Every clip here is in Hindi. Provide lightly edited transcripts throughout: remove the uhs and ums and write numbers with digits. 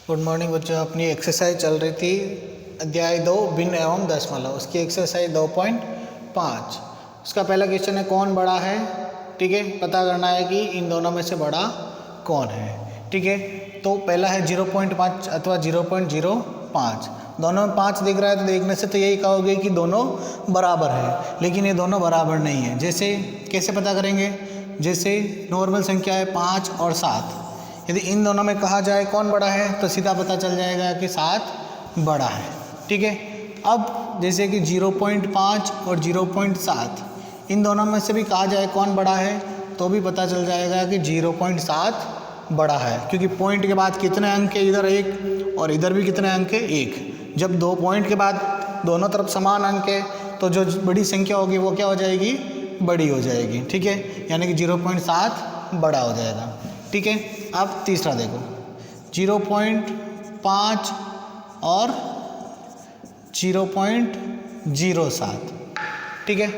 गुड मॉर्निंग बच्चों। अपनी एक्सरसाइज चल रही थी अध्याय 2 भिन्न एवं दशमलव, उसकी एक्सरसाइज 2.5। उसका पहला क्वेश्चन है कौन बड़ा है। ठीक है, पता करना है कि इन दोनों में से बड़ा कौन है। ठीक है, तो पहला है 0.5 अथवा 0.05। दोनों में 5 दिख रहा है तो देखने से तो यही कहोगे कि दोनों बराबर है, लेकिन ये दोनों बराबर नहीं है। जैसे कैसे पता करेंगे, जैसे नॉर्मल संख्या है 5 और 7। यदि इन दोनों में कहा जाए कौन बड़ा है तो सीधा पता चल जाएगा कि 7 बड़ा है। ठीक है, अब जैसे कि 0.5 और 0.7 इन दोनों में से भी कहा जाए कौन बड़ा है तो भी पता चल जाएगा कि 0.7 बड़ा है, क्योंकि पॉइंट के बाद कितने अंक है, इधर 1 और इधर भी कितने अंक है 1। जब 2 पॉइंट के बाद दोनों तरफ समान अंक है तो जो बड़ी संख्या होगी वो क्या हो जाएगी, बड़ी हो जाएगी। ठीक है, यानी कि 0.7 बड़ा हो जाएगा। ठीक है, अब तीसरा देखो 0.5 और 0.07। ठीक है,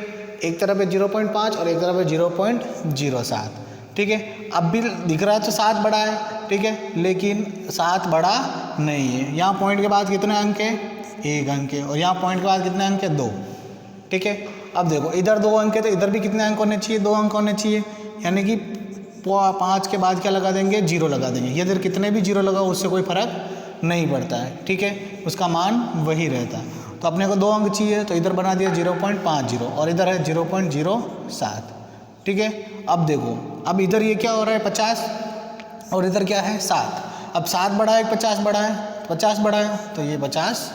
एक तरफ है 0.5 और एक तरफ है 0.07। ठीक है, अब भी दिख रहा है तो 7 बड़ा है। ठीक है, लेकिन 7 बड़ा नहीं है। यहाँ पॉइंट के बाद कितने अंक है, 1 अंक है, और यहाँ पॉइंट के बाद कितने अंक है, 2। ठीक है, अब देखो इधर 2 अंक है तो इधर भी कितने अंक होने चाहिए, 2 अंक होने चाहिए। यानी कि 5 के बाद क्या लगा देंगे, 0 लगा देंगे। ये इधर कितने भी 0 लगाओ उससे कोई फर्क नहीं पड़ता है। ठीक है, उसका मान वही रहता है। तो अपने को 2 अंक चाहिए तो इधर बना दिया 0.50 और इधर है 0.07। ठीक है, अब देखो अब इधर ये क्या हो रहा है 50 और इधर क्या है 7। अब 7 बड़ा है 50 बड़ा है, 50 बड़ा है तो ये 50,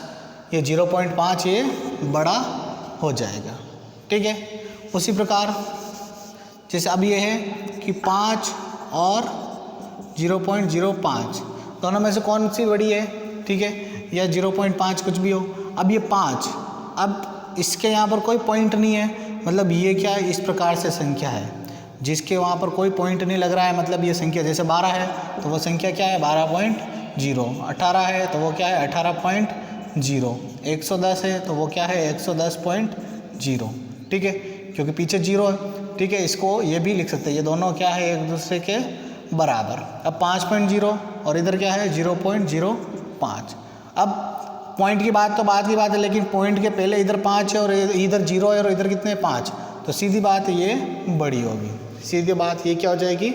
ये 0.5 ये बड़ा हो जाएगा। ठीक है, उसी प्रकार जैसे अब ये है कि 5 और 0.05 दोनों में से कौन सी बड़ी है। ठीक है, या 0.5 कुछ भी हो। अब ये 5, अब इसके यहाँ पर कोई पॉइंट नहीं है, मतलब ये क्या है, इस प्रकार से संख्या है जिसके वहाँ पर कोई पॉइंट नहीं लग रहा है। मतलब ये संख्या जैसे 12 है तो वो संख्या क्या है 12.0, 18 है तो वो क्या है 18.0, 110 है तो वो क्या है 110.0। ठीक है, क्योंकि पीछे 0 है। ठीक है, इसको ये भी लिख सकते हैं, ये दोनों क्या है एक दूसरे के बराबर। अब 5.0 और इधर क्या है 0.05। अब पॉइंट की बात तो बात की बात है, लेकिन पॉइंट के पहले इधर 5 है और इधर 0 है और इधर कितने 5, तो सीधी बात ये बड़ी होगी। सीधी बात ये क्या हो जाएगी,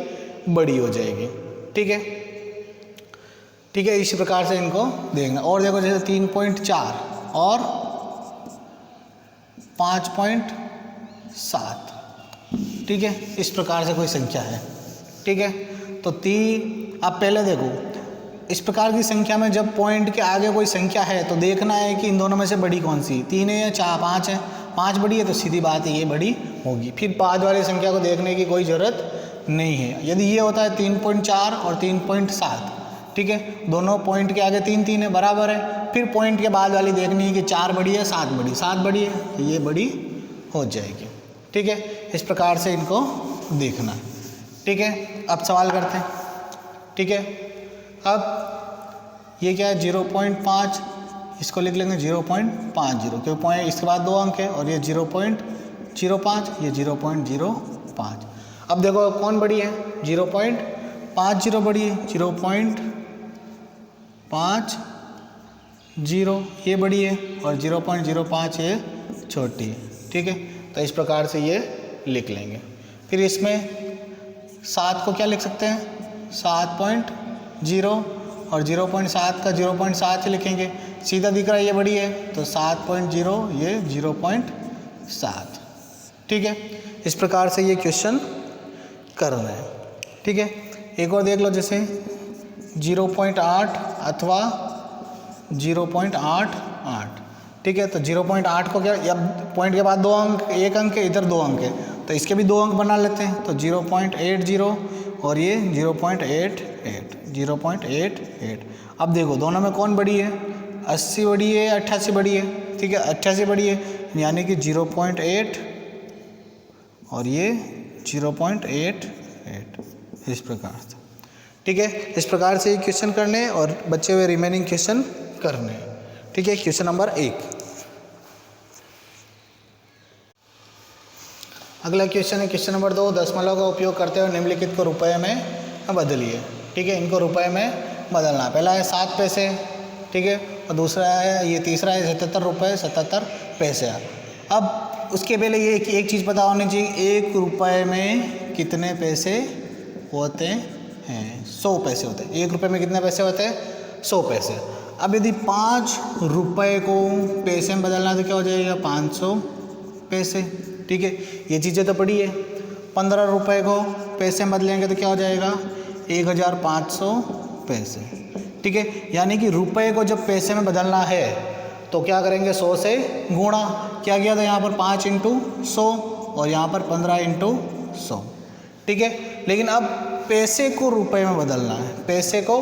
बड़ी हो जाएगी। ठीक है, ठीक है, इसी प्रकार से इनको देखेंगे। और देखो जैसे 3.4 और 5.7। ठीक है, इस प्रकार से कोई संख्या है। ठीक है, तो 3, अब पहले देखो इस प्रकार की संख्या में जब पॉइंट के आगे कोई संख्या है तो देखना है कि इन दोनों में से बड़ी कौन सी, 3 है या 4 5 है। 5 बड़ी है तो सीधी बात है ये बड़ी होगी, फिर बाद वाली संख्या को देखने की कोई ज़रूरत नहीं है। यदि ये होता है 3.4 और 3.7, ठीक है, दोनों पॉइंट के आगे 3 3 है, बराबर है, फिर पॉइंट के बाद वाली देखनी है कि 4 बड़ी है 7 बड़ी, 7 बड़ी है तो ये बड़ी हो जाएगी। ठीक है, इस प्रकार से इनको देखना है। ठीक है, अब सवाल करते हैं। ठीक है, अब ये क्या है 0.5, इसको लिख लेंगे 0.50, क्योंकि पॉइंट इसके बाद 2 अंक है, और ये 0.05, ये 0.05। अब देखो कौन बड़ी है, 0.50 बड़ी है, 0.50 ये बड़ी है और 0.05 ये छोटी है। ठीक है, तो इस प्रकार से ये लिख लेंगे। फिर इसमें 7 को क्या लिख सकते हैं, 7.0 और 0.7 का 0.7 लिखेंगे, सीधा दिख रहा है ये बड़ी है तो 7.0 ये 0.7। ठीक है, इस प्रकार से ये क्वेश्चन करना है। ठीक है, एक और देख लो जैसे 0.8 अथवा 0.88। ठीक है, तो 0.8 को क्या, अब पॉइंट के बाद 2 अंक, 1 अंक है, इधर 2 अंक है तो इसके भी 2 अंक बना लेते हैं। तो 0.80 और ये 0.88। अब देखो दोनों में कौन बड़ी है, 80 बड़ी है 88 बड़ी है। ठीक है, 88 बड़ी है, यानी कि 0.8 और ये 0.88, इस प्रकार से। ठीक है, इस प्रकार से ये क्वेश्चन करने और बचे हुए रिमेनिंग क्वेश्चन करने। ठीक है, क्वेश्चन नंबर 1। अगला क्वेश्चन है क्वेश्चन नंबर 2, दशमलव का उपयोग करते हुए निम्नलिखित को रुपए में बदलिए। ठीक है, इनको रुपए में बदलना है। पहला है 7 पैसे, ठीक है, और दूसरा है ये तीसरा है 77 रुपये 77 पैसे। अब उसके पहले ये एक चीज़ पता होनी चाहिए, 1 रुपये में कितने पैसे होते हैं? 100 पैसे होते हैं। 1 रुपये में कितने पैसे होते हैं? 100 पैसे। अब यदि 5 रुपये को पैसे में बदलना है तो क्या हो जाएगा? 500 पैसे, ठीक है, ये चीज़ें तो पड़ी है। 15 रुपये को पैसे में बदलेंगे तो क्या हो जाएगा? 1500 पैसे, ठीक है। यानी कि रुपये को जब पैसे में बदलना है तो क्या करेंगे? 100 से गुणा। क्या किया था यहाँ पर? 5 × 100 और यहाँ पर 15 × 100, ठीक है। लेकिन अब पैसे को रुपए में बदलना है, पैसे को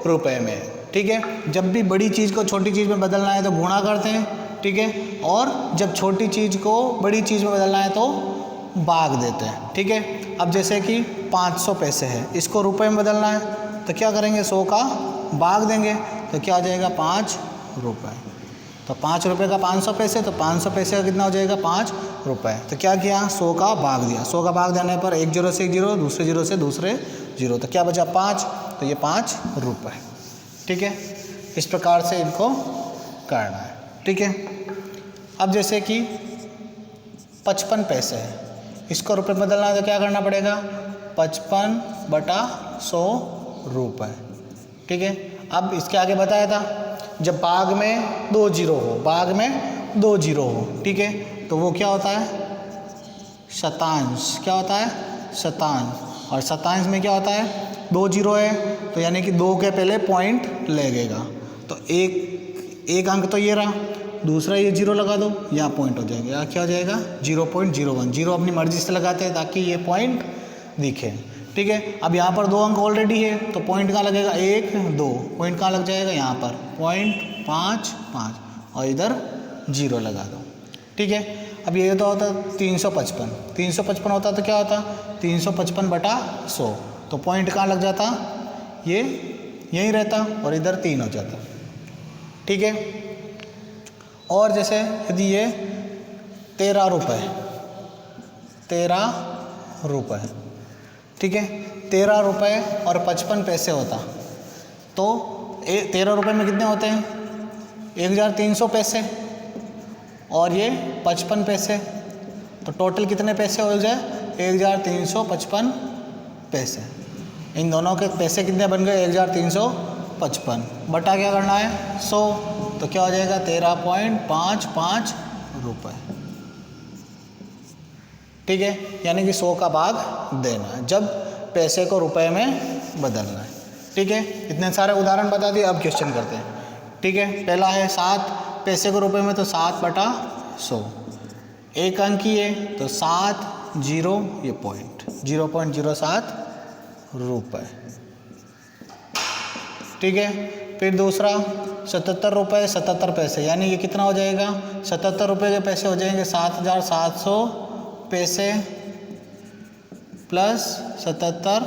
रुपए में, ठीक है। जब भी बड़ी चीज़ को छोटी चीज़ में बदलना है तो गुणा करते हैं, ठीक है, और जब छोटी चीज़ को बड़ी चीज़ में बदलना है तो भाग देते हैं, ठीक है। अब जैसे कि 500 पैसे है, इसको रुपए में बदलना है तो क्या करेंगे? 100 का भाग देंगे तो क्या हो जाएगा? 5 रुपये। तो 5 रुपये का 500 पैसे, तो 500 पैसे का कितना हो जाएगा? 5 रुपये। तो क्या किया? 100 का भाग दिया। 100 का भाग देने पर एक जीरो से एक जीरो, दूसरे जीरो से दूसरे जीरो, तो क्या बचा? 5। तो ये 5 रुपये, ठीक है। इस प्रकार से इनको करना है, ठीक है। अब जैसे कि 55 पैसे है, इसको रुपये में बदलना है तो क्या करना पड़ेगा? 55/100 रुपये, ठीक है। अब इसके आगे बताया था जब भाग में 2 जीरो हो, भाग में 2 जीरो हो, ठीक है, तो वो क्या होता है? शतांश। क्या होता है? शतांश। और शतांश में क्या होता है? 2 जीरो है तो यानी कि 2 के पहले पॉइंट लगेगा। तो एक अंक तो ये रहा, दूसरा ये जीरो लगा दो, यहाँ पॉइंट हो जाएगा। यहाँ क्या हो जाएगा? 0.01। जीरो अपनी मर्जी से लगाते हैं ताकि ये पॉइंट दिखे, ठीक है। अब यहाँ पर 2 अंक ऑलरेडी है तो पॉइंट कहाँ लगेगा? 1 2, पॉइंट कहाँ लग जाएगा? यहाँ पर पॉइंट 5 5 और इधर 0 लगा दो, ठीक है। अब ये तो होता 355 होता तो क्या होता? 355/100, तो पॉइंट कहाँ लग जाता? ये यहीं रहता और इधर 3 हो जाता, ठीक है। और जैसे यदि ये 13 रुपये, ठीक है, 13 रुपये और 55 पैसे होता तो 13 रुपये में कितने होते हैं? 1300 पैसे और ये 55 पैसे, तो टोटल कितने पैसे हो जाए? 1355 पैसे। इन दोनों के पैसे कितने बन गए? 1355 बटा क्या करना है? 100, तो क्या हो जाएगा? 13.55 रुपये, ठीक है। यानी कि 100 का भाग देना है जब पैसे को रुपए में बदलना है, ठीक है। इतने सारे उदाहरण बता दिए, अब क्वेश्चन करते हैं, ठीक है। पहला है 7 पैसे को रुपए में, तो 7/100, एक अंक ही है तो 7 जीरो, ये पॉइंट 0.07 रुपये, ठीक है। फिर दूसरा 77 रुपये 77 पैसे, यानी ये कितना हो जाएगा? 77 रुपये के पैसे हो जाएंगे 7700 पैसे प्लस 77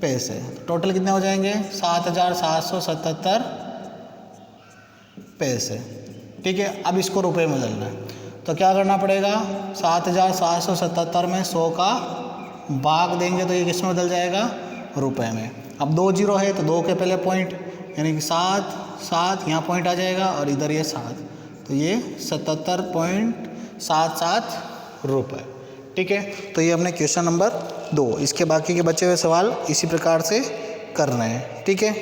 पैसे, टोटल कितने हो जाएंगे? 7777 पैसे, ठीक है। अब इसको रुपए में बदलना है तो क्या करना पड़ेगा? 7777 में 100 का भाग देंगे तो ये किस में बदल जाएगा? रुपए में। अब 2 जीरो है तो 2 के पहले पॉइंट, यानी कि 7 7, यहाँ पॉइंट आ जाएगा और इधर ये 7, तो ये 77.77 रुपये, ठीक है। तो ये हमने क्वेश्चन नंबर 2, इसके बाकी के बचे हुए सवाल इसी प्रकार से करने हैं, ठीक है।